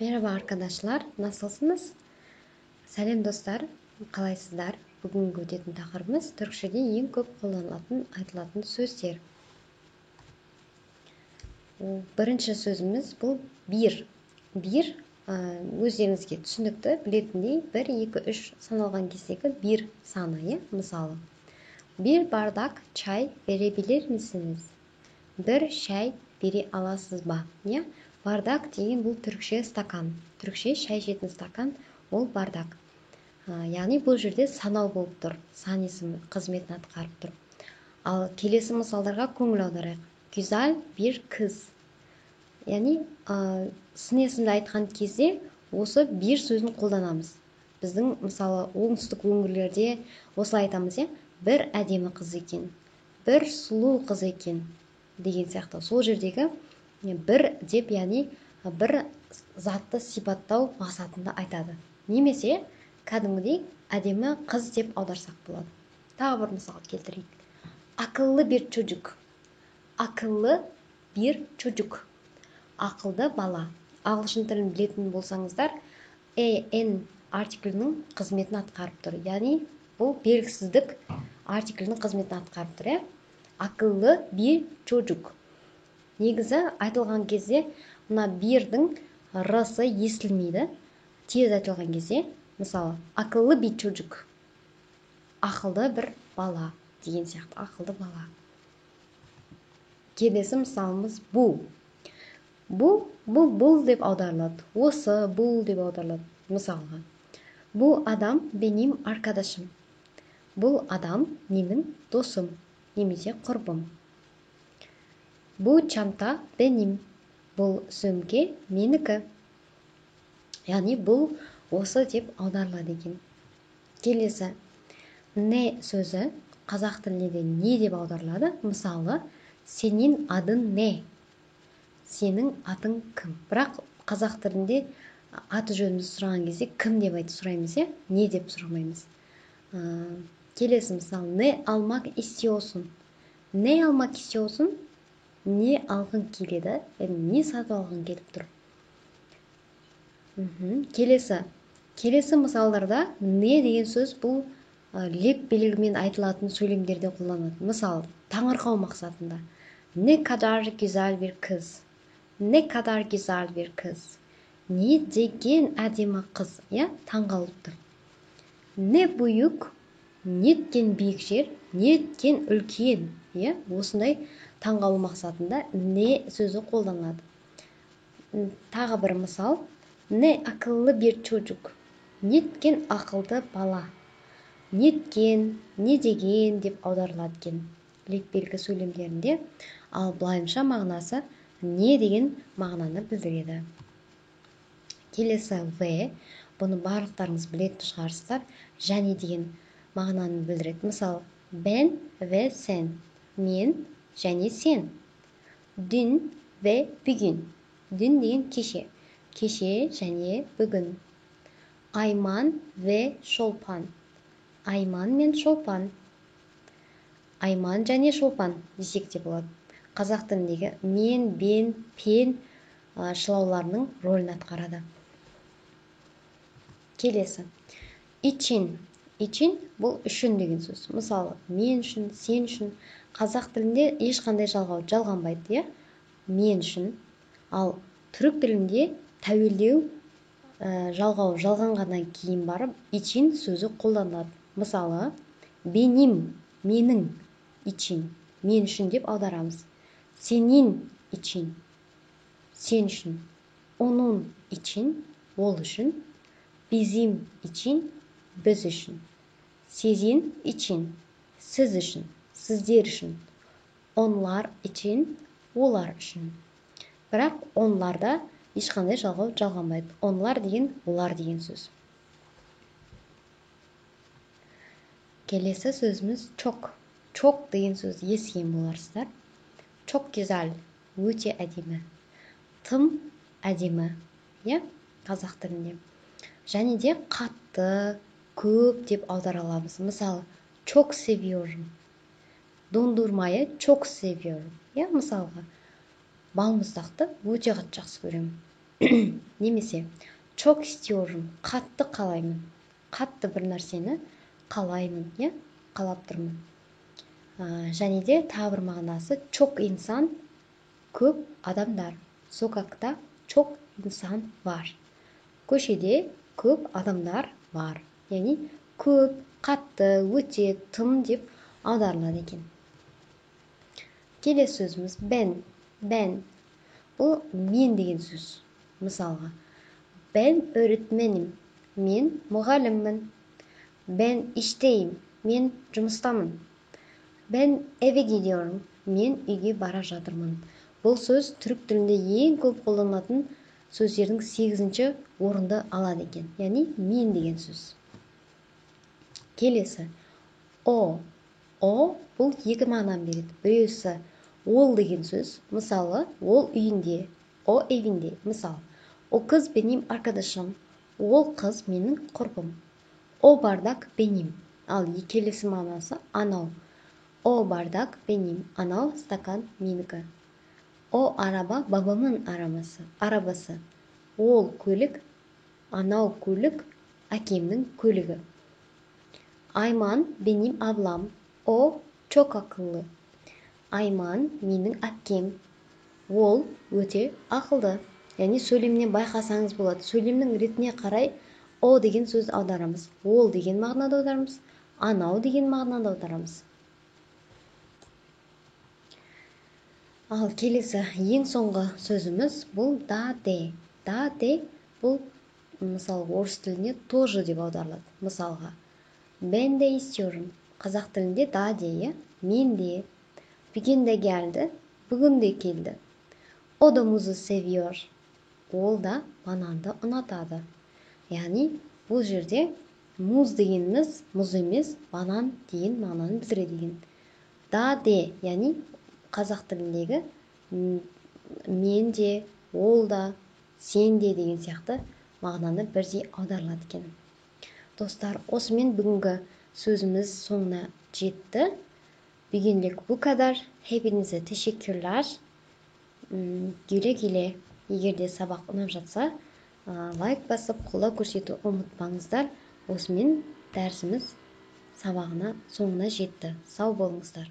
Merhaba arkadaşlar, nasılsınız? Сәлем достар, қалайсыздар? Бүгінгі өтетін тақырыбымыз түркішеде ең көп қолданылатын айтылатын сөздер. Бірінші сөзіміз бұл бир. Бир өздеріңізге түсінікті білетіндей 1, 2, 3 саналған кездегі бир саны, мысалы. Bir bardak çay verebilir misiniz? Bir şәй бере аласыз ба? Бардак деген бұл түркше стакан. Түркше шәй ішетін стакан, ол бардак. Яғни бұл жерде санау болып тұр. Сан есімі қызметін атқарып тұр. Ал келесі мысалдарға көңіл аударайық. Güzel bir kız. Яғни сын есімді айтқан кезде осы бир сөзін қолданамыз. Біздің мысалы оңтүстік өңірлерде осылай айтамыз, бір әдемі қыз екен, бір сұлу қыз екен деген сияқты. Сол жердегі бір деп, яғни бір затты сипаттау мақсатында айтады. Немесе кәдімгідей әдемі қыз деп аударсақ болады. Тағы бір мысал келтірейік. Akıllı bir çocuk. Akıllı bir çocuk. Ақылды бала. Ағылшын тілін білетін болсаңыздар, en артиклінің қызметін атқарып тұр. Яғни бұл белгісіздік артиклінің қызметін атқарып тұр. Akıllı bir çocuk. Негізі айтылған кезде мына бирдің рысы естілмейді. Тез айтылған кезде, мысалы, akıllı bir çocuk. Ақылды бір бала деген сияқты, ақылды бала. Келесі мысалымыз бұл. Бұл деп аударылады. Осы бұл деп аударылады. Мысалға, бұл адам benim arkadaşım. Бұл адам менің досым, немесе құрбым. Bu çanta benim. Бұл сөмке менікі. Яғни бұл осы деп аударылады екен. Келесі, не сөзі қазақ тілінде не деп аударылады. Мысалы, сенің адың не? Сенің атың кім? Бірақ қазақ тілінде аты жөнімізді сұраған кезде кім деп айтып сұраймыз, не деп сұрамаймыз. Келесі мысал, не almak istiyorsun? Не almak istiyorsun? Не алғың келеді? Не сатып алғың келіп тұр? Келесі мысалдарда не деген сөз бұл леп белгімен айтылатын сөйлемдерде қолданылады. Мысалы, таңырқау мақсатында. Ne kadar güzel bir kız. Ne kadar güzel bir kız. Не деген әдемі қыз, таңғалып тұр. Не büyük, неткен биік жер, неткен үлкен, осындай таңғалу мақсатында не сөзі қолданылады. Тағы бір мысал. Ne akıllı bir çocuk. Неткен ақылды бала. Неткен, не деген деп аударылады екен леп белгі сөйлемдерінде. Ал былайынша мағынасы не деген мағынаны білдіреді. Келесі в. Бұны барлықтарыңыз білетін шығарсыздар. Және деген мағынаны білдіреді. Мысалы, ben ve sen. Мен және сен. Dün ve bugün. Dün деген кеше. Кеше және бүгін. Ayman ve Şolpan. Айман мен Шолпан. Айман және Шолпан десек те болады. Қазақ тіліндегі мен, бен, пен шылауларының рөлін атқарады. Келесі. İçin. İçin бұл үшін деген сөз. Мысалы, мен үшін, сен үшін. Қазақ тілінде ешқандай жалғау жалғанбайды, мен үшін. Ал түрік тілінде тәуелдеу жалғау жалғанғаннан кейін барып için сөзі қолданылады. Мысалы, benim, менің, için, мен үшін деп аударамыз. Senin için, сен үшін. Onun için, ол үшін. Bizim için, біз үшін. Sizin için, сіз үшін, сіздер үшін. Onlar için, олар үшін. Бірақ онларда ешқандай жалғау жалғанбайды. Onlar деген олар деген сөз. Келесі сөзіміз çok. Çok деген сөз естіген боларсыздар. Çok güzel, өте әдемі. Тым әдемі, қазақ тілінде. Және де қатты, көп деп аудара аламыз. Мысалы, çok seviyorum. Dondurmayı çok seviyorum. Мысалға, балмұздақты өте қатты жақсы көремін. Немесе çok istiyorum, қатты қалаймын. Қатты бір нәрсені қалаймын, иә? Қалап тұрмын. Және де тағы бір мағынасы çok insan, көп адамдар. Sokakta çok insan var. Көшеде көп адамдар бар. Яғни көп, қатты, өте, тым деп аударылады екен. Келесі сөзіміз ben. Бұл мен деген сөз. Мысалға, ben öğretmenim. Мен мұғаліммін. Ben işteyim. Мен жұмыстамын. Ben eve gidiyorum. Мен үйге бара жатырмын. Бұл сөз түрік тілінде ең көп қолданылатын сөздердің 8-ші орынды алады екен. Яғни мен деген сөз. Келесі. O бұл екі мағынаны береді. Біреусі ол деген сөз. Мысалы, ол үйінде, o evinde. Мысал, o kız benim arkadaşım. Ол қыз менің құрбым. O bardak benim. Ал келесі мағынасы анау. O bardak benim. Анау стакан менікі. O araba babamın arabası. Ол көлік, анау көлік әкемнің көлігі. Ayman benim ablam. O çok akıllı. Ayman менің әпкем. Ол өте ақылды. Яғни сөйлемнен байқасаңыз болады. Сөйлемнің ретіне қарай o деген сөз аударамыз. Ол деген мағынада аударамыз. Анау деген мағынада аударамыз. Ал келесі ең соңғы сөзіміз бұл да де. Да де бұл мысалы орыс тілінде тоже деп аударылады. Мысалға, ben de istiyorum. Қазақ тілінде да де, мен де. Bugün de geldi. Bugün de келді. O da muzu seviyor. Ол да бананды ұнатады. Яғни бұл жерде муз дегеніміз мұз емес, банан деген мағынаны білдіреді деген. Да де, яғни қазақ тіліндегі мен де, ол да, сен де деген сияқты мағынаны бірдей аударылады екен. Достар, осымен бүгінгі sözümüz sonuna жетті. Bugünlük bu kadar. Hepinize teşekkürler. Güle güle. Егер де сабақ ұнап жатса, лайк басып, қолдау көрсету ұмытпаңыздар. Осымен дәрісіміз сабағына соңына жетті. Сау болыңыздар.